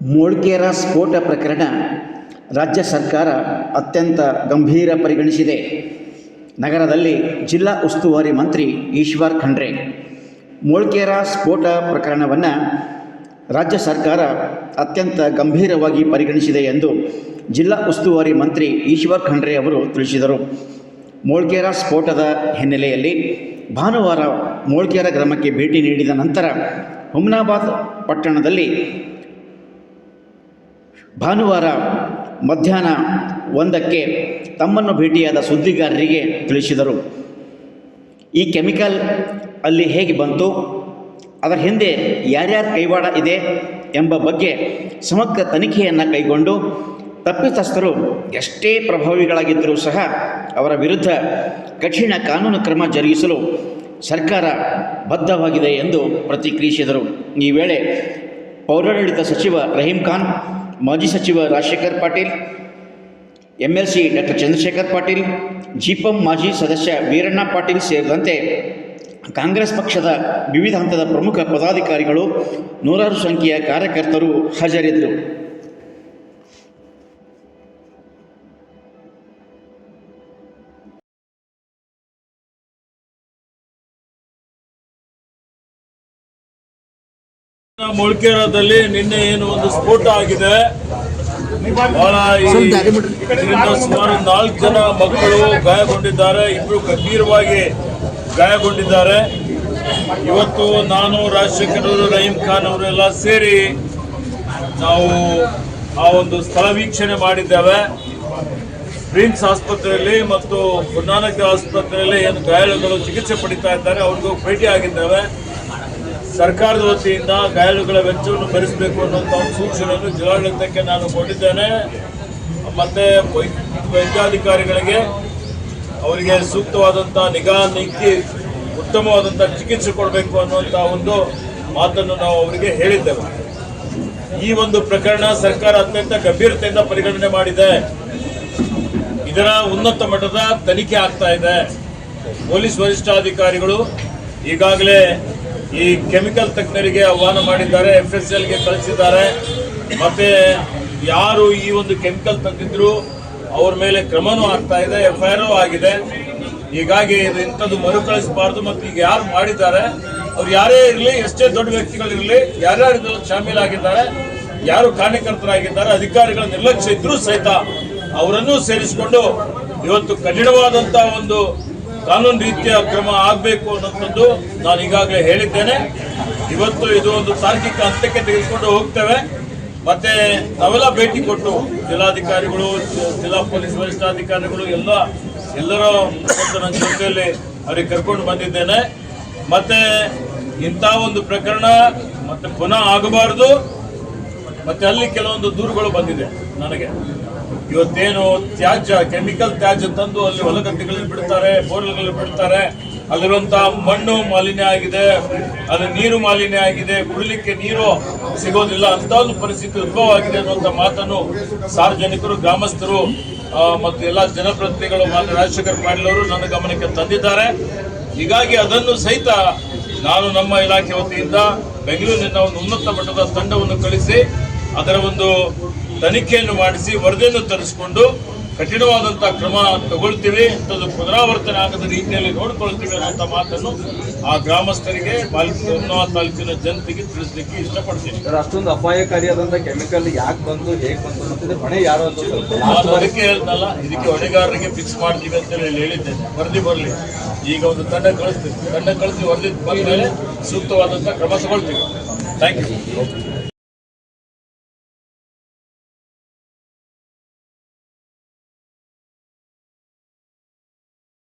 ಮೂಳ್ಕೆರ ಸ್ಫೋಟ ಪ್ರಕರಣ ರಾಜ್ಯ ಸರ್ಕಾರ ಅತ್ಯಂತ ಗಂಭೀರ ಪರಿಗಣಿಸಿದೆ. ನಗರದಲ್ಲಿ ಜಿಲ್ಲಾ ಉಸ್ತುವಾರಿ ಮಂತ್ರಿ ಈಶ್ವರ್ ಖಂಡ್ರೆ ಮೂಳ್ಕೆರ ಸ್ಫೋಟ ಪ್ರಕರಣವನ್ನು ರಾಜ್ಯ ಸರ್ಕಾರ ಅತ್ಯಂತ ಗಂಭೀರವಾಗಿ ಪರಿಗಣಿಸಿದೆ ಎಂದು ಜಿಲ್ಲಾ ಉಸ್ತುವಾರಿ ಮಂತ್ರಿ ಈಶ್ವರ್ ಖಂಡ್ರೆ ಅವರು ತಿಳಿಸಿದರು. ಮೂಳ್ಕೆರ ಸ್ಫೋಟದ ಹಿನ್ನೆಲೆಯಲ್ಲಿ ಭಾನುವಾರ ಮೂಳ್ಕೆರ ಗ್ರಾಮಕ್ಕೆ ಭೇಟಿ ನೀಡಿದ ನಂತರ ಹುಮ್ನಾಬಾದ್ ಪಟ್ಟಣದಲ್ಲಿ ಭಾನುವಾರ ಮಧ್ಯಾಹ್ನ 1ಕ್ಕೆ ತಮ್ಮನ್ನು ಭೇಟಿಯಾದ ಸುದ್ದಿಗಾರರಿಗೆ ತಿಳಿಸಿದರು. ಈ ಕೆಮಿಕಲ್ ಅಲ್ಲಿ ಹೇಗೆ ಬಂತು, ಅದರ ಹಿಂದೆ ಯಾರ್ಯಾರ ಕೈವಾಡ ಇದೆ ಎಂಬ ಬಗ್ಗೆ ಸಮಗ್ರ ತನಿಖೆಯನ್ನು ಕೈಗೊಂಡು ತಪ್ಪಿತಸ್ಥರು ಎಷ್ಟೇ ಪ್ರಭಾವಿಗಳಾಗಿದ್ದರೂ ಸಹ ಅವರ ವಿರುದ್ಧ ಕಠಿಣ ಕಾನೂನು ಕ್ರಮ ಜರುಗಿಸಲು ಸರ್ಕಾರ ಬದ್ಧವಾಗಿದೆ ಎಂದು ಪ್ರತಿಕ್ರಿಯಿಸಿದರು. ಈ ವೇಳೆ ಪೌರಾಡಳಿತ ಸಚಿವ ರಹೀಂ ಖಾನ್, ಮಾಜಿ ಸಚಿವ ರಾಜಶೇಖರ್ ಪಾಟೀಲ್, MLC ಡಾಕ್ಟರ್ ಚಂದ್ರಶೇಖರ್ ಪಾಟೀಲ್, ಜಿಪಂ ಮಾಜಿ ಸದಸ್ಯ ವೀರಣ್ಣ ಪಾಟೀಲ್ ಸೇರಿದಂತೆ ಕಾಂಗ್ರೆಸ್ ಪಕ್ಷದ ವಿವಿಧ ಹಂತದ ಪ್ರಮುಖ ಪದಾಧಿಕಾರಿಗಳು, ನೂರಾರು ಸಂಖ್ಯೆಯ ಕಾರ್ಯಕರ್ತರು ಹಾಜರಿದ್ದರು. ಮೂಳ್ಕೆರದಲ್ಲಿ ನಿನ್ನೆ ಏನು ಒಂದು ಸ್ಫೋಟ ಆಗಿದೆ, ಬಹಳ ಇದರಿಂದ ಸುಮಾರು 4 ಜನ ಮಕ್ಕಳು ಗಾಯಗೊಂಡಿದ್ದಾರೆ, 2 ಗಂಭೀರವಾಗಿ ಗಾಯಗೊಂಡಿದ್ದಾರೆ. ಇವತ್ತು ನಾನು, ರಾಜಶೇಖರ್ ಅವರು, ರಹೀಂ ಖಾನ್ ಅವರೆಲ್ಲ ಸೇರಿ ನಾವು ಆ ಒಂದು ಸ್ಥಳ ವೀಕ್ಷಣೆ ಮಾಡಿದ್ದೇವೆ. ಪ್ರಿನ್ಸ್ ಆಸ್ಪತ್ರೆಯಲ್ಲಿ ಮತ್ತು ಗುರುನಾನಕ್ ಆಸ್ಪತ್ರೆಯಲ್ಲಿ ಏನು ಗಾಯಾಳುಗಳು ಚಿಕಿತ್ಸೆ ಪಡಿತಾ ಇದ್ದಾರೆ ಅವ್ರಿಗೂ ಭೇಟಿ ಆಗಿದ್ದೇವೆ. ಸರ್ಕಾರದ ವತಿಯಿಂದ ಗಾಯಾಳುಗಳ ವೆಚ್ಚವನ್ನು ಭರಿಸಬೇಕು ಅನ್ನುವಂಥ ಒಂದು ಸೂಚನೆಯನ್ನು ಜಿಲ್ಲಾಡಳಿತಕ್ಕೆ ನಾನು ಕೊಟ್ಟಿದ್ದೇನೆ. ಮತ್ತು ವೈದ್ಯಾಧಿಕಾರಿಗಳಿಗೆ ಅವರಿಗೆ ಸೂಕ್ತವಾದಂಥ ನಿಗಾ ನೀತಿ, ಉತ್ತಮವಾದಂಥ ಚಿಕಿತ್ಸೆ ಕೊಡಬೇಕು ಅನ್ನುವಂಥ ಒಂದು ಮಾತನ್ನು ನಾವು ಅವರಿಗೆ ಹೇಳಿದ್ದೇವೆ. ಈ ಒಂದು ಪ್ರಕರಣ ಸರ್ಕಾರ ಅತ್ಯಂತ ಗಂಭೀರತೆಯಿಂದ ಪರಿಗಣನೆ ಮಾಡಿದೆ. ಇದರ ಉನ್ನತ ಮಟ್ಟದ ತನಿಖೆ ಆಗ್ತಾ ಇದೆ. ಪೊಲೀಸ್ ವರಿಷ್ಠಾಧಿಕಾರಿಗಳು ಈಗಾಗಲೇ ಈ ಕೆಮಿಕಲ್ ತಜ್ಞರಿಗೆ ಆಹ್ವಾನ ಮಾಡಿದ್ದಾರೆ, FSLಗೆ ಕಳಿಸಿದ್ದಾರೆ. ಮತ್ತೆ ಯಾರು ಈ ಒಂದು ಕೆಮಿಕಲ್ ತಂದಿದ್ರು ಅವ್ರ ಮೇಲೆ ಕ್ರಮನೂ ಆಗ್ತಾ ಇದೆ, FIR ಆಗಿದೆ. ಹೀಗಾಗಿ ಇಂಥದ್ದು ಮರುಕಳಿಸಬಾರ್ದು. ಮತ್ತು ಈಗ ಯಾರು ಮಾಡಿದ್ದಾರೆ ಅವ್ರು ಯಾರೇ ಇರಲಿ, ಎಷ್ಟೇ ದೊಡ್ಡ ವ್ಯಕ್ತಿಗಳಿರಲಿ, ಯಾರ್ಯಾರು ಇದರಲ್ಲಿ ಶಾಮೀಲಾಗಿದ್ದಾರೆ, ಯಾರು ಕಾರ್ಯಕರ್ತರಾಗಿದ್ದಾರೆ, ಅಧಿಕಾರಿಗಳ ನಿರ್ಲಕ್ಷ್ಯ ಇದ್ರೂ ಸಹಿತ ಅವರನ್ನೂ ಸೇರಿಸಿಕೊಂಡು ಇವತ್ತು ಕಠಿಣವಾದಂಥ ಒಂದು ಕಾನೂನು ರೀತಿಯ ಕ್ರಮ ಆಗಬೇಕು ಅನ್ನೋಂಥದ್ದು ನಾನು ಈಗಾಗಲೇ ಹೇಳಿದ್ದೇನೆ. ಇವತ್ತು ಇದು ಒಂದು ತಾರ್ಕಿಕ ಹಂತಕ್ಕೆ ತೆಗೆದುಕೊಂಡು ಹೋಗ್ತೇವೆ. ಮತ್ತೆ ನಾವೆಲ್ಲ ಭೇಟಿ ಕೊಟ್ಟು ಜಿಲ್ಲಾಧಿಕಾರಿಗಳು, ಜಿಲ್ಲಾ ಪೊಲೀಸ್ ವರಿಷ್ಠಾಧಿಕಾರಿಗಳು ಎಲ್ಲರ ನನ್ನ ಜೊತೆಯಲ್ಲಿ ಅವರಿಗೆ ಕರ್ಕೊಂಡು ಬಂದಿದ್ದೇನೆ. ಮತ್ತೆ ಇಂಥ ಒಂದು ಪ್ರಕರಣ ಮತ್ತೆ ಪುನಃ ಆಗಬಾರ್ದು. ಮತ್ತೆ ಅಲ್ಲಿ ಕೆಲವೊಂದು ದೂರುಗಳು ಬಂದಿದೆ ನನಗೆ. ಇವತ್ತೇನು ತ್ಯಾಜ್ಯ, ಕೆಮಿಕಲ್ ತ್ಯಾಜ್ಯ ತಂದು ಅಲ್ಲಿ ಹೊಲಗದ್ದೆಗಳಲ್ಲಿ ಬಿಡ್ತಾರೆ, ಬೋರ್ಗಳಲ್ಲಿ ಬಿಡ್ತಾರೆ, ಅಲ್ಲಿರುವಂತಹ ಮಣ್ಣು ಮಾಲಿನ್ಯ ಆಗಿದೆ, ಅಲ್ಲಿ ನೀರು ಮಾಲಿನ್ಯ ಆಗಿದೆ, ಕುಡಿಲಿಕ್ಕೆ ನೀರು ಸಿಗೋದಿಲ್ಲ, ಅಂತ ಒಂದು ಪರಿಸ್ಥಿತಿ ಉದ್ಭವ ಆಗಿದೆ ಅನ್ನುವಂಥ ಮಾತನ್ನು ಸಾರ್ವಜನಿಕರು, ಗ್ರಾಮಸ್ಥರು ಮತ್ತು ಎಲ್ಲ ಜನಪ್ರತಿನಿಧಿಗಳು, ಮಾನ್ಯ ರಾಜಶೇಖರ್ ಪಾಟೀಲ್ ಅವರು ನನ್ನ ಗಮನಕ್ಕೆ ತಂದಿದ್ದಾರೆ. ಹೀಗಾಗಿ ಅದನ್ನು ಸಹಿತ ನಾನು ನಮ್ಮ ಇಲಾಖೆ ವತಿಯಿಂದ ಬೆಂಗಳೂರಿನ ಒಂದು ಉನ್ನತ ಮಟ್ಟದ ತಂಡವನ್ನು ಕಳಿಸಿ ಅದರ ಒಂದು ತನಿಖೆಯನ್ನು ಮಾಡಿಸಿ ವರದಿಯನ್ನು ತರಿಸಿಕೊಂಡು ಕಠಿಣವಾದಂಥ ಕ್ರಮ ತಗೊಳ್ತೀವಿ, ಇಂಥದ್ದು ಪುನರಾವರ್ತನೆ ಆಗದ ರೀತಿಯಲ್ಲಿ ನೋಡ್ಕೊಳ್ತೀವಿ ಅನ್ನೋಂಥ ಮಾತನ್ನು ಆ ಗ್ರಾಮಸ್ಥರಿಗೆ, ತಾಲೂಕಿನ ಜನತೆಗೆ ತಿಳಿಸ್ಲಿಕ್ಕೆ ಇಷ್ಟಪಡ್ತೀನಿ. ಅಷ್ಟೊಂದು ಅಪಾಯಕಾರಿಯಾದಂಥ ಕೆಮಿಕಲ್ ಯಾಕೆ ಬಂತು, ಹೇಗೆ ಬಂತು ಮತ್ತೆ ಹೊಣೆ ಯಾರು ಅಂತ ನಾನು ಅದಕ್ಕೆ ಹೇಳ್ತಲ್ಲ, ಇದಕ್ಕೆ ಹೊಣೆಗಾರರಿಗೆ ಫಿಕ್ಸ್ ಮಾಡ್ತೀವಿ ಅಂತೇಳಿ ಹೇಳಿದ್ದೇನೆ. ವರದಿ ಬರಲಿ, ಈಗ ಒಂದು ತಂಡ ಕಳಿಸ್ತೀವಿ, ತಂಡ ಕಳಿಸಿ ವರದಿ ಬಂದ ಮೇಲೆ ಸೂಕ್ತವಾದಂಥ ಕ್ರಮ ತಗೊಳ್ತೀವಿ. Thank you.